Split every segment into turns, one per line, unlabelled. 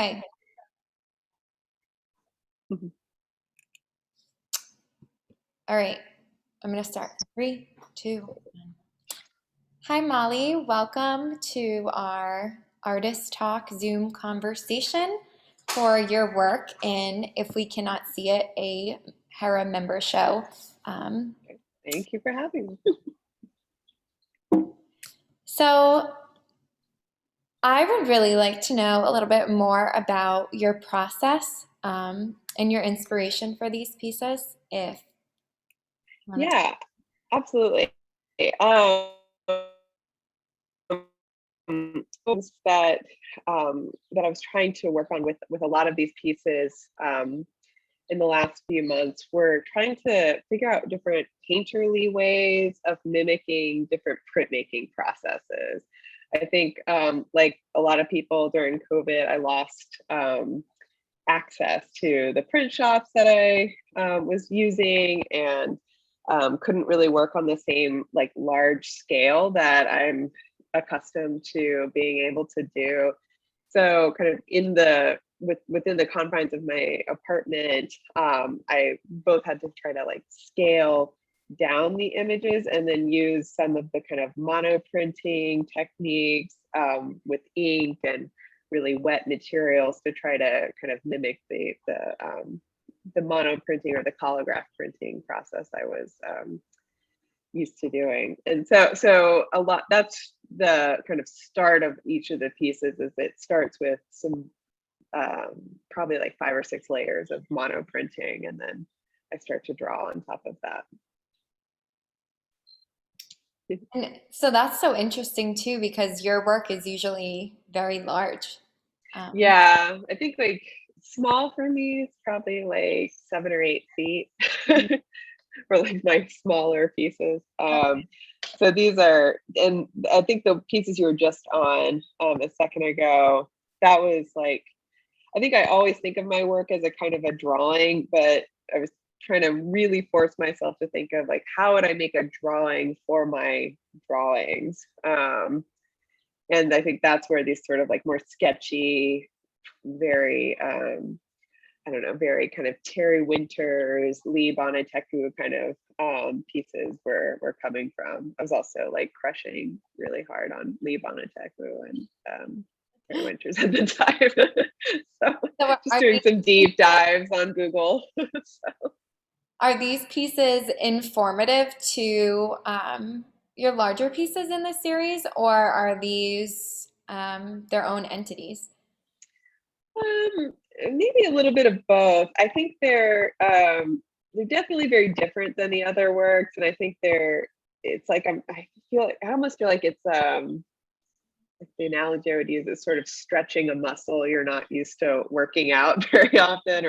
Okay.
Mhm.
All right. I'm going to start. 3, 2, 1. Hi, Molly. Welcome to our Artist Talk Zoom conversation for your work in If We Cannot See It, a Hera member show.
Thank you for having me.
So I would really like to know a little bit more about your process and your inspiration for these pieces, if you want to.
Yeah, absolutely. Um, things that I was trying to work on with a lot of these pieces in the last few months were trying to figure out different painterly ways of mimicking different printmaking processes. I think, like a lot of people during COVID, I lost access to the print shops that I was using, and couldn't really work on the same like large scale that I'm accustomed to being able to do. So kind of within the confines of my apartment, I both had to try to like scale down the images and then use some of the kind of mono printing techniques with ink and really wet materials to try to kind of mimic the mono printing or the collagraph printing process I was used to doing. And so a lot, that's the kind of start of each of the pieces, is it starts with some probably like 5 or 6 layers of mono printing, and then I start to draw on top of that.
And so that's so interesting too, because your work is usually very large.
Yeah, I think like small for me is probably like 7 or 8 feet for like my smaller pieces. So these are, and I think the pieces you were just on a second ago, that was like, I think I always think of my work as a kind of a drawing, but I was trying to really force myself to think of like, how would I make a drawing for my drawings? And I think that's where these sort of like more sketchy, very I don't know, very kind of Terry Winters, Lee Bonateku kind of pieces were coming from. I was also like crushing really hard on Lee Bonateku and Terry Winters at the time. So
So
just doing some deep dives on Google. So.
are these pieces informative to your larger pieces in the series, or are these their own entities?
Um, Maybe a little bit of both. I think they're definitely very different than the other works, and I think it's like I almost feel like it's like the analogy I would use is sort of stretching a muscle you're not used to working out very often,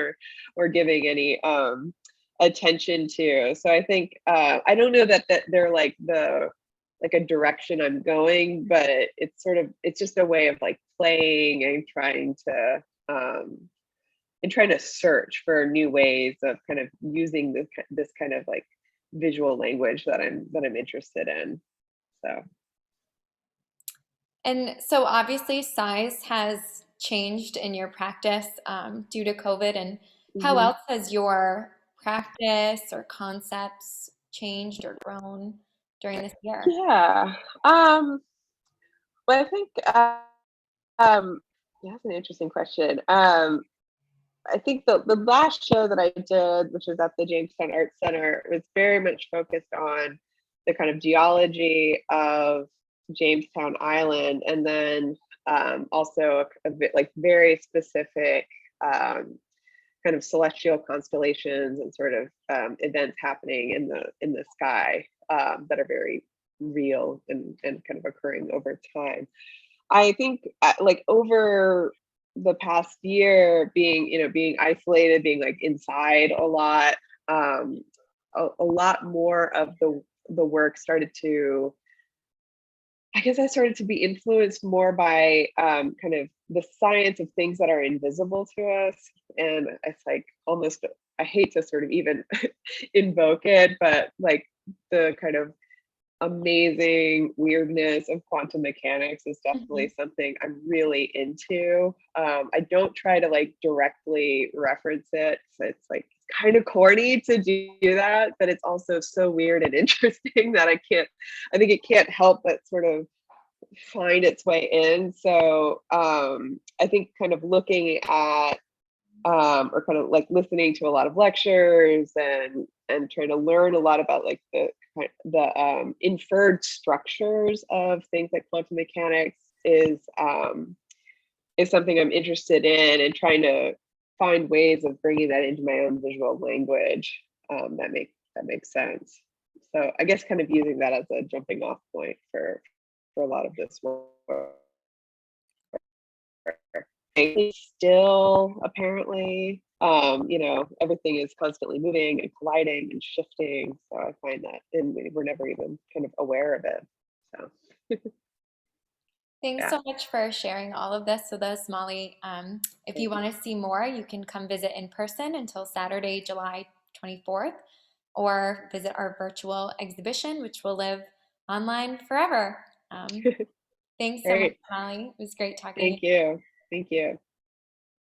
or giving any attention to. So I think I don't know that they're like a direction I'm going, but it's just a way of like playing and trying to search for new ways of kind of using this kind of like visual language that I'm interested in. So.
And so obviously size has changed in your practice due to COVID. And how
Mhm.
else has your practice or concepts changed or grown during this year?
Yeah. Well, I think yeah, that's an interesting question. I think the last show that I did, which was at the Jamestown Art Center, was very much focused on the kind of geology of Jamestown Island, and then also a bit like very specific kind of celestial constellations and sort of events happening in the sky that are very real and kind of occurring over time. I think like over the past year, being isolated, being like inside a lot, a lot more of the work started to, I guess I started to be influenced more by kind of the science of things that are invisible to us. And it's like almost, I hate to sort of even invoke it, but like the kind of amazing weirdness of quantum mechanics is
Mhm.
definitely something I'm really into. I don't try to like directly reference it. So it's like kind of corny to do that, but it's also so weird and interesting that I think it can't help but sort of find its way in. So I think kind of looking at or kind of like listening to a lot of lectures and trying to learn a lot about like the inferred structures of things like quantum mechanics is something I'm interested in, and trying to find ways of bringing that into my own visual language that makes sense. So I guess kind of using that as a jumping off point for a lot of this work. Still, apparently, everything is constantly moving and colliding and shifting. So I find that, and we're never even kind of aware of it. So
Thanks
yeah.
so much for sharing all of this with us, Molly. If you want to see more, you can come visit in person until Saturday, July 24th, or visit our virtual exhibition, which will live online forever. Thanks so much,
Great.
Molly. It was great talking.
Thank you. Thank you.